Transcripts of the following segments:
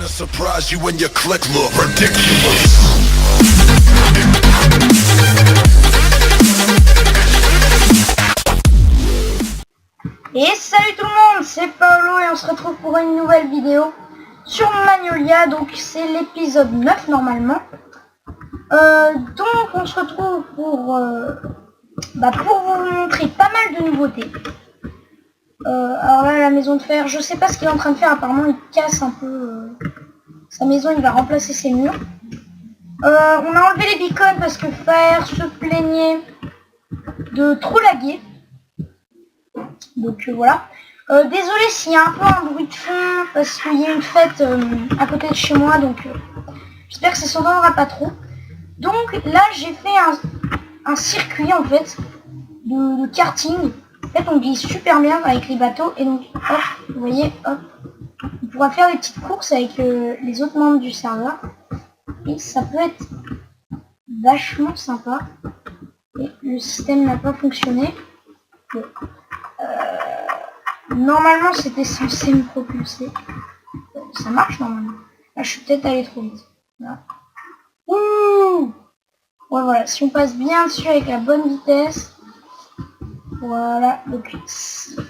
Surprise you when your click look ridiculous. Et salut tout le monde, c'est Paolo et on se retrouve pour une nouvelle vidéo sur Magnolia. Donc c'est l'épisode 9 normalement. Donc on se retrouve pour vous montrer pas mal de nouveautés. Alors là, la maison de fer, je sais pas ce qu'il est en train de faire, apparemment il casse un peu sa maison, il va remplacer ses murs. On a enlevé les beacons parce que Fire se plaignait de trop laguer. Donc voilà. Désolé s'il y a un peu un bruit de fond parce qu'il y a une fête à côté de chez moi, donc j'espère que ça s'entendra pas trop. Donc là j'ai fait un circuit en fait de karting. En fait on glisse super bien avec les bateaux et donc hop, vous voyez, hop, on pourra faire des petites courses avec les autres membres du serveur et ça peut être vachement sympa. Et le système n'a pas fonctionné. Bon. Normalement c'était censé me propulser. Ça marche normalement. Là je suis peut-être allé trop vite. Voilà. Ouh, ouais, voilà, si on passe bien dessus avec la bonne vitesse. Voilà, donc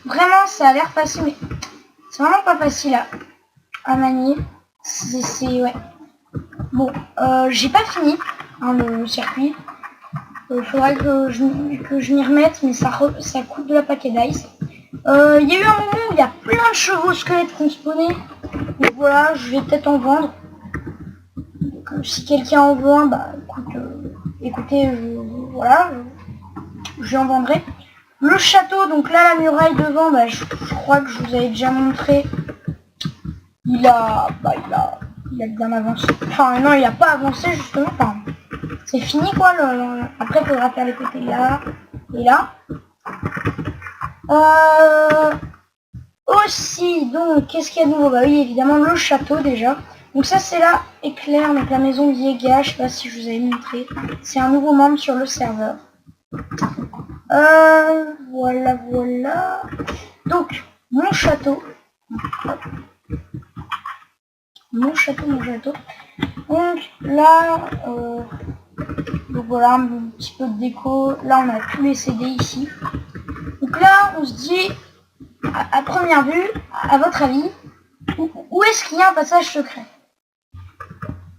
vraiment ça a l'air facile, mais c'est vraiment pas facile à manier. C'est ouais. Bon, j'ai pas fini hein, le circuit. Faudrait que je m'y remette, mais ça coûte de la paquet d'ice. Il y a eu un moment où il y a plein de chevaux squelettes qui ont spawné. Donc voilà, je vais peut-être en vendre. Donc, si quelqu'un en veut un, bah écoutez, voilà, je en vendrai. Le château, donc là la muraille devant, bah, je crois que je vous avais déjà montré. Il a bien avancé. Enfin non, il a pas avancé justement. Enfin, c'est fini quoi. Après il faudra faire les côtés là et là. Aussi, donc, qu'est-ce qu'il y a de nouveau? Bah oui, évidemment, le château, déjà. Donc ça, c'est là, éclair, donc la maison Viega, je sais pas si je vous avais montré. C'est un nouveau membre sur le serveur. Voilà. Donc, mon château. Hop. Mon château. Donc, là, donc voilà, un petit peu de déco. Là, on a tous les CD ici. Donc là, on se dit... À première vue, à votre avis, où est-ce qu'il y a un passage secret?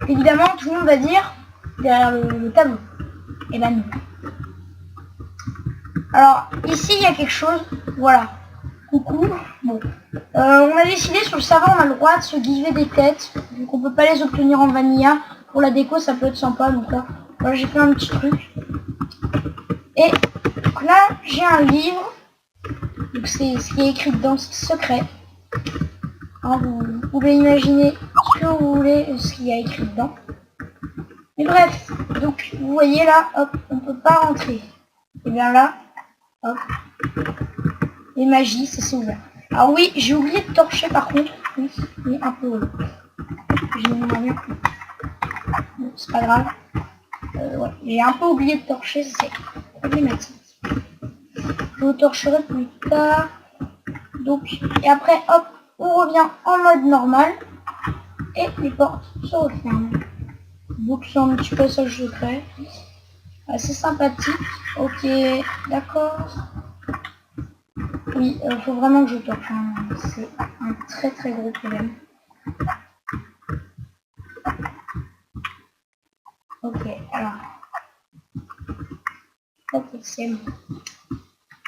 Évidemment, tout le monde va dire derrière le tableau. Et ben non. Alors, ici, il y a quelque chose. Voilà. Coucou. Bon. On a décidé sur le serveur, on a le droit de se giver des têtes. Donc on peut pas les obtenir en vanilla. Pour la déco, ça peut être sympa. Donc là, voilà, j'ai fait un petit truc. Et donc là, j'ai un livre. Donc c'est ce qui est écrit dedans, c'est secret. Hein, vous pouvez imaginer ce que vous voulez, ce qu'il y a écrit dedans. Mais bref, donc vous voyez là, hop, on ne peut pas rentrer. Et bien là, hop, et magie, ça s'est ouvert. Alors oui, j'ai oublié de torcher par contre. Oui, un peu. J'ai mis mon mieux. Bon, c'est pas grave. Ouais, j'ai un peu oublié de torcher, c'est problématique. Je vous torcherai plus tard. Donc, et après, hop, on revient en mode normal. Et les portes se referment. Donc, c'est un petit passage secret. Assez sympathique. Ok, d'accord. Oui, faut vraiment que je torche. Hein. C'est un très très gros problème. Ok, alors. Ok, c'est bon.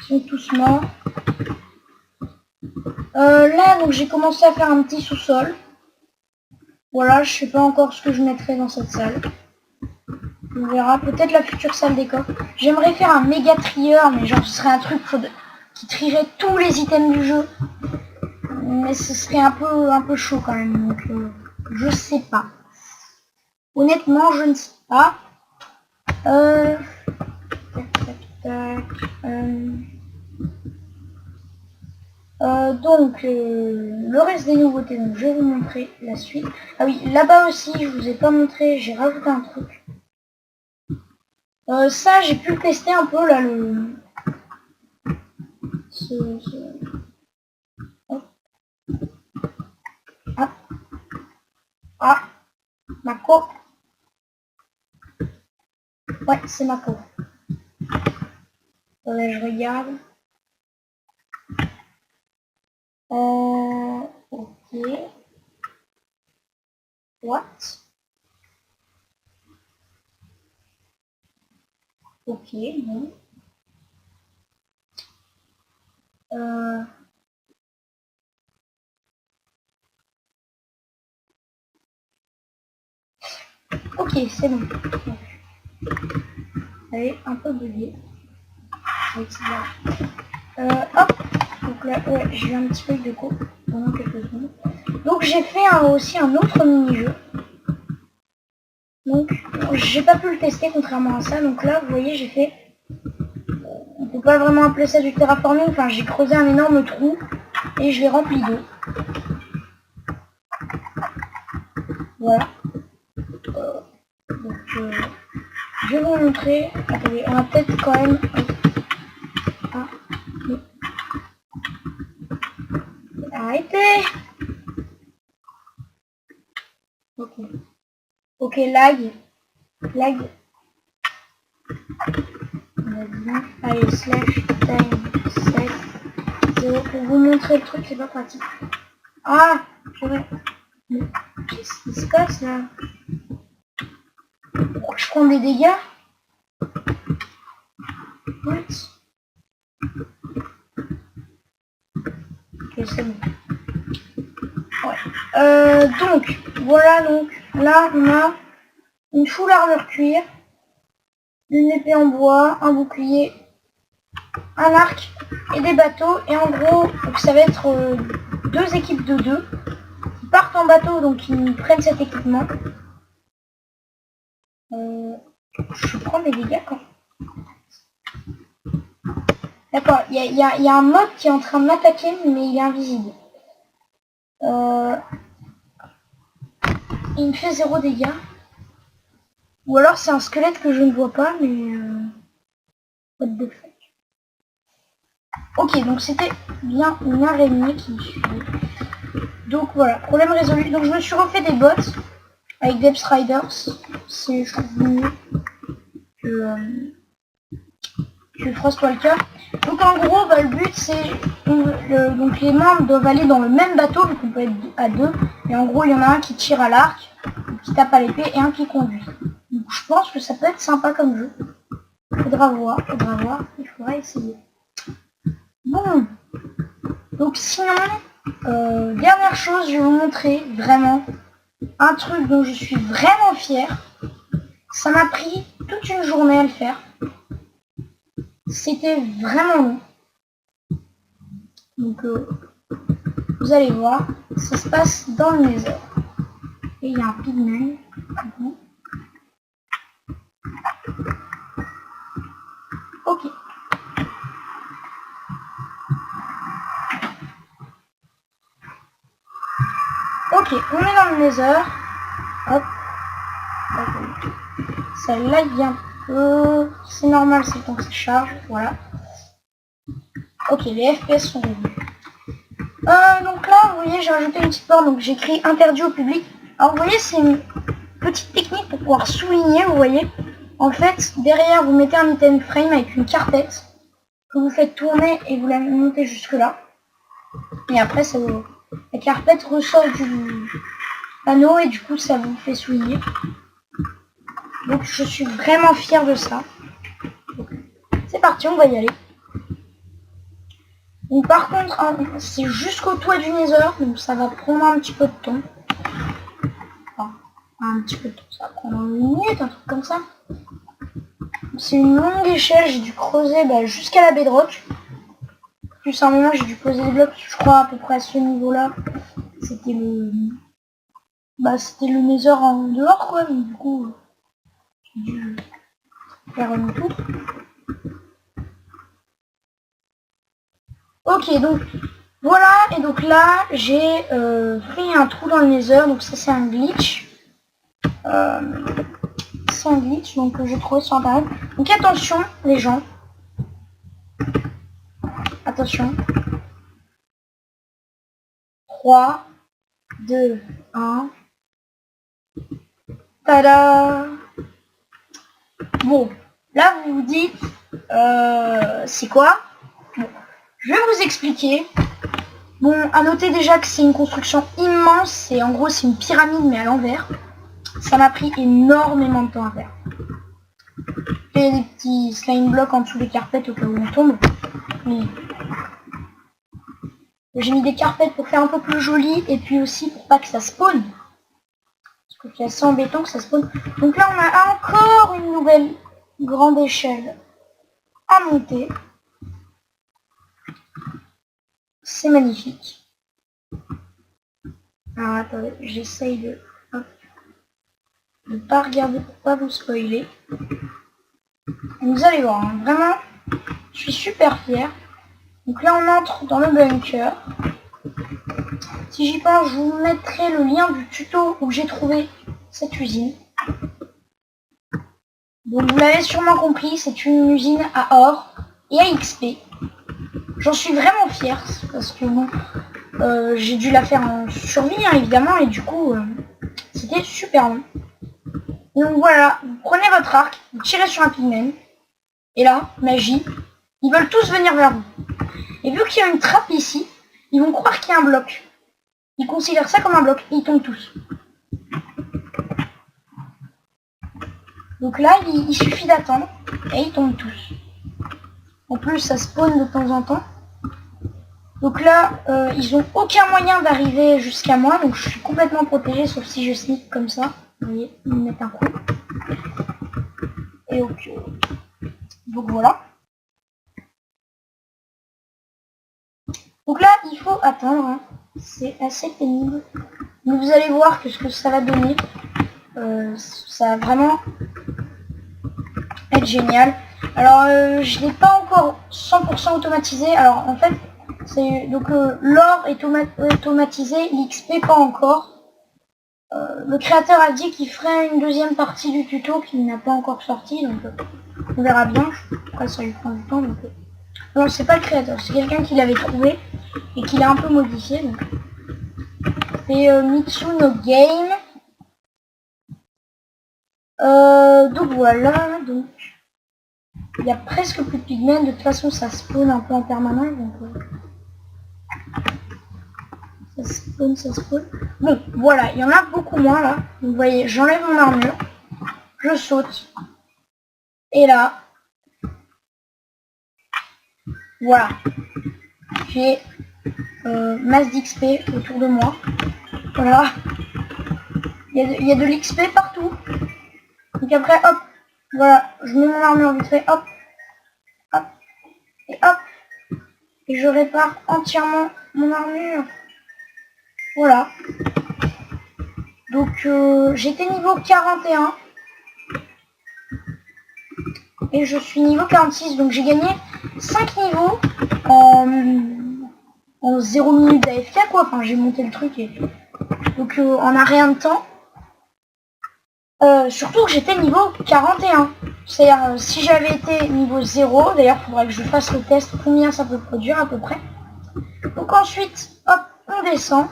Ils sont tous morts. Là, donc j'ai commencé à faire un petit sous-sol. Voilà, je sais pas encore ce que je mettrai dans cette salle. On verra, peut-être la future salle des coffres. J'aimerais faire un méga trieur, mais genre ce serait un truc qui trierait tous les items du jeu. Mais ce serait un peu chaud quand même, donc je sais pas. Honnêtement, je ne sais pas. Donc, le reste des nouveautés, donc je vais vous montrer la suite. Ah oui, là-bas aussi, je vous ai pas montré, j'ai rajouté un truc. Ça, j'ai pu le tester un peu, là, Hop. Ah. Ah, Mako. Ouais, c'est Mako. Je regarde. Ok. What? Ok, bon. Ok, c'est bon. Elle est un peu buguée. Hop. Donc là, ouais, j'ai eu un petit peu de coup pendant quelques secondes. Donc j'ai fait aussi un autre mini-jeu. Donc j'ai pas pu le tester contrairement à ça. Donc là, vous voyez, j'ai fait... On peut pas vraiment appeler ça du terraforming. Enfin, j'ai creusé un énorme trou et je l'ai rempli d'eau. Voilà. Donc je vais vous montrer. Attendez, on va peut-être quand même... Ah, mais... Arrêtez. Ok. Ok, lag. Lag. On va bien. Allez, slash time set 0 pour vous montrer le truc, c'est pas pratique. Ah, purée. Mais qu'est-ce qui se passe là? Pourquoi je prends des dégâts? What? Ok, c'est bon. Ouais. Donc, voilà, donc là on a une full armure cuir, une épée en bois, un bouclier, un arc et des bateaux. Et en gros, donc ça va être deux équipes de deux qui partent en bateau, donc ils prennent cet équipement. Je prends des dégâts quand... D'accord, il y a un mob qui est en train de m'attaquer, mais il est invisible. Il me fait 0 dégâts. Ou alors c'est un squelette que je ne vois pas, mais... What the fuck. Ok, donc c'était bien une araignée qui me suivait. Donc voilà, problème résolu. Donc je me suis refait des bots avec Depth Riders. C'est, je trouve, mieux que Frostwalker. Donc en gros, bah, le but c'est... donc les membres doivent aller dans le même bateau, vu qu'on peut être à deux. Et en gros, il y en a un qui tire à l'arc, qui tape à l'épée, et un qui conduit. Donc je pense que ça peut être sympa comme jeu. Faudra voir, il faudra essayer. Bon, donc sinon, dernière chose, je vais vous montrer vraiment un truc dont je suis vraiment fière. Ça m'a pris toute une journée à le faire. C'était vraiment long. Donc vous allez voir, ça se passe dans le Nether. Et il y a un pigman. Ok. Ok, on est dans le Nether. Hop. Ça lag un peu. C'est normal, c'est quand ça charge. Voilà. Ok, les FPS sont revenus. Donc là, vous voyez, j'ai rajouté une petite porte, donc j'ai écrit interdit au public. Alors vous voyez, c'est une petite technique pour pouvoir souligner, vous voyez. En fait, derrière, vous mettez un item frame avec une carpette que vous faites tourner et vous la montez jusque là. Et après, ça vous... la carpette ressort du panneau et du coup, ça vous fait souligner. Donc je suis vraiment fière de ça. C'est parti, on va y aller. Donc par contre, hein, c'est jusqu'au toit du Nether, donc ça va prendre un petit peu de temps. Enfin, un petit peu de temps, ça va prendre une minute, un truc comme ça. C'est une longue échelle, j'ai dû creuser jusqu'à la bedrock. Plus à un moment, j'ai dû poser des blocs, je crois à peu près à ce niveau-là. C'était le... c'était le Nether en dehors, quoi, mais du coup, j'ai dû faire un tout. Ok, donc voilà, et donc là j'ai fait un trou dans le Nether, donc ça c'est un glitch. C'est un glitch donc que j'ai trouvé sur internet. Donc attention les gens. Attention. 3, 2, 1. Tada. Bon, là vous vous dites, c'est quoi? Bon, je vais vous expliquer. Bon, à noter déjà que c'est une construction immense et en gros c'est une pyramide mais à l'envers. Ça m'a pris énormément de temps à faire. Et des petits slime blocks en dessous des carpettes au cas où on tombe. Mais j'ai mis des carpettes pour faire un peu plus joli et puis aussi pour pas que ça spawn. Parce que c'est assez embêtant que ça spawn. Donc là on a encore une nouvelle grande échelle à monter. C'est magnifique. Alors attendez, j'essaye de ne pas regarder pour pas vous spoiler. Et vous allez voir, hein, vraiment, je suis super fier. Donc là on entre dans le bunker. Si j'y pense, je vous mettrai le lien du tuto où j'ai trouvé cette usine. Donc vous l'avez sûrement compris, c'est une usine à or et à XP. J'en suis vraiment fier parce que bon, j'ai dû la faire en survie hein, évidemment et du coup c'était super long. Donc voilà, vous prenez votre arc, vous tirez sur un pigman et là, magie, ils veulent tous venir vers vous. Et vu qu'il y a une trappe ici, ils vont croire qu'il y a un bloc. Ils considèrent ça comme un bloc et ils tombent tous. Donc là, il suffit d'attendre et ils tombent tous. En plus, ça spawn de temps en temps. Donc là, ils ont aucun moyen d'arriver jusqu'à moi, donc je suis complètement protégé, sauf si je sneak comme ça. Vous voyez, ils me mettent un coup. Et ok. Donc voilà. Donc là, il faut attendre. Hein. C'est assez pénible. Mais vous allez voir que ce que ça va donner, ça va vraiment être génial. Alors, je l'ai pas encore 100% automatisé. Alors, en fait, c'est donc l'or est automatisé, l'XP pas encore. Le créateur a dit qu'il ferait une deuxième partie du tuto qui n'a pas encore sorti, donc on verra bien. Après, ça lui prend du temps. Donc, non, c'est pas le créateur, c'est quelqu'un qui l'avait trouvé et qui l'a un peu modifié. Donc. C'est Mitsuno Game. Donc voilà, donc il y a presque plus de pigments, de toute façon ça spawn un peu en permanence, donc ça spawn. Bon, voilà, il y en a beaucoup moins là. Vous voyez, j'enlève mon armure, je saute, et là, voilà, j'ai masse d'XP autour de moi. Voilà, il y a de l'XP partout. Donc après, hop, voilà, je mets mon armure vite fait, hop, hop, et hop, et je répare entièrement mon armure. Voilà. Donc j'étais niveau 41 et je suis niveau 46, donc j'ai gagné 5 niveaux en 0 minutes d'AFK quoi, enfin j'ai monté le truc et donc en un rien de temps. Surtout que j'étais niveau 41. C'est-à-dire si j'avais été niveau 0, d'ailleurs il faudrait que je fasse le test combien ça peut produire à peu près. Donc ensuite, hop, on descend.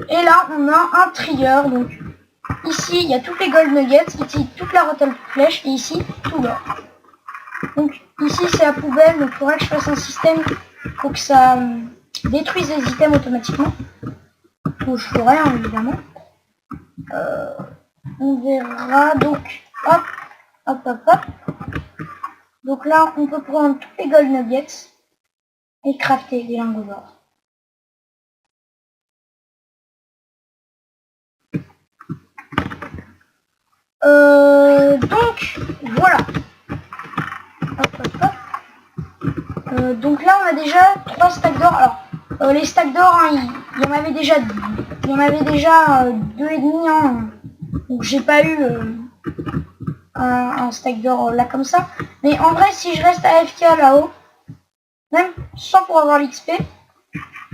Et là on a un trigger, donc ici il y a toutes les gold nuggets, ici toute la rotel flèche et ici tout l'or. Donc ici c'est la poubelle, donc il faudrait que je fasse un système pour que ça détruise les items automatiquement. Donc je ferai hein, évidemment. On verra donc hop, hop, hop, hop. Donc là on peut prendre tous les gold nuggets et crafter des lingots d'or. Donc voilà. Hop, hop, hop. Donc là on a déjà 3 stacks d'or. Alors les stacks d'or, hein, il y en avait déjà 2,5 hein. Donc j'ai pas eu un stack d'or là comme ça. Mais en vrai si je reste AFK là-haut, même sans pour avoir l'XP, eh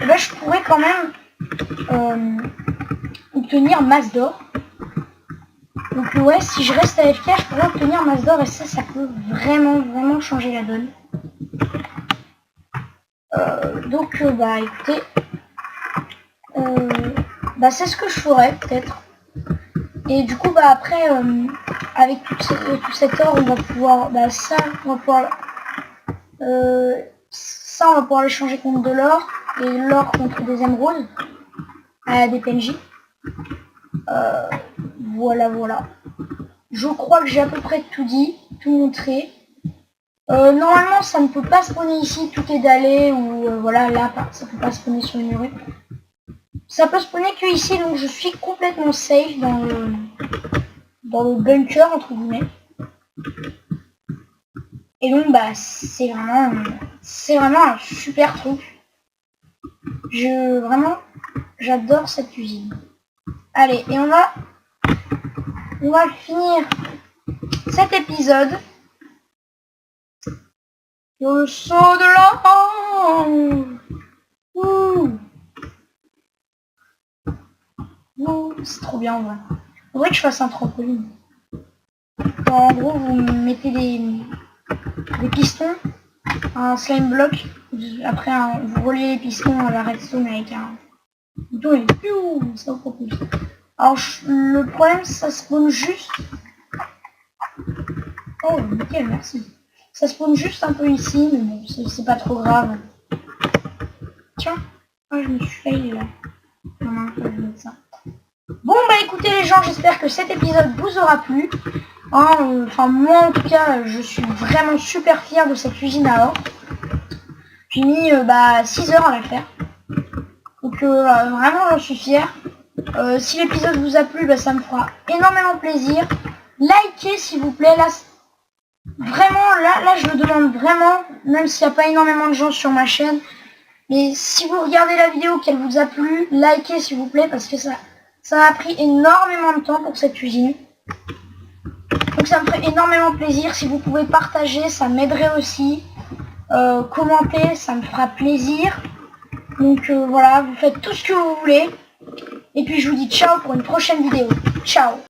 ben, je pourrais quand même obtenir masse d'or. Donc ouais, si je reste AFK, je pourrais obtenir masse d'or et ça peut vraiment changer la donne. Donc bah écoutez, bah c'est ce que je ferais peut-être. Et du coup bah après avec tout cet or on va pouvoir ça on va pouvoir l'échanger contre de l'or et l'or contre des émeraudes à des PNJ. Voilà. Je crois que j'ai à peu près tout dit, tout montré. Normalement ça ne peut pas spawner ici, tout est dallé ou voilà là ça peut pas spawner sur les murs. Ça peut spawner que ici, donc je suis complètement safe dans le bunker entre guillemets. Et donc bah c'est vraiment un super truc. J'adore cette cuisine. Allez, et on va finir cet épisode. Le saut de l'ange. C'est trop bien en vrai. Faudrait que je fasse un trampoline. En gros, vous mettez des pistons, un slime block, après vous reliez les pistons à la redstone avec un bouton et ça vous propulse. Alors le problème, ça spawn juste. Oh nickel, merci. Ça spawn juste un peu ici, mais bon, c'est pas trop grave. Tiens, je me suis failli là. Non, je vais mettre ça. Bon bah écoutez les gens, j'espère que cet épisode vous aura plu. Enfin moi en tout cas je suis vraiment super fier de cette cuisine à or. J'ai mis 6 heures à la faire. Donc vraiment j'en suis fier. Si l'épisode vous a plu, ça me fera énormément plaisir. Likez s'il vous plaît. Là vraiment là je le demande vraiment, même s'il n'y a pas énormément de gens sur ma chaîne. Mais si vous regardez la vidéo qu'elle vous a plu, likez s'il vous plaît parce que ça m'a pris énormément de temps pour cette cuisine. Donc ça me ferait énormément plaisir. Si vous pouvez partager, ça m'aiderait aussi. Commenter, ça me fera plaisir. Donc voilà, vous faites tout ce que vous voulez. Et puis je vous dis ciao pour une prochaine vidéo. Ciao.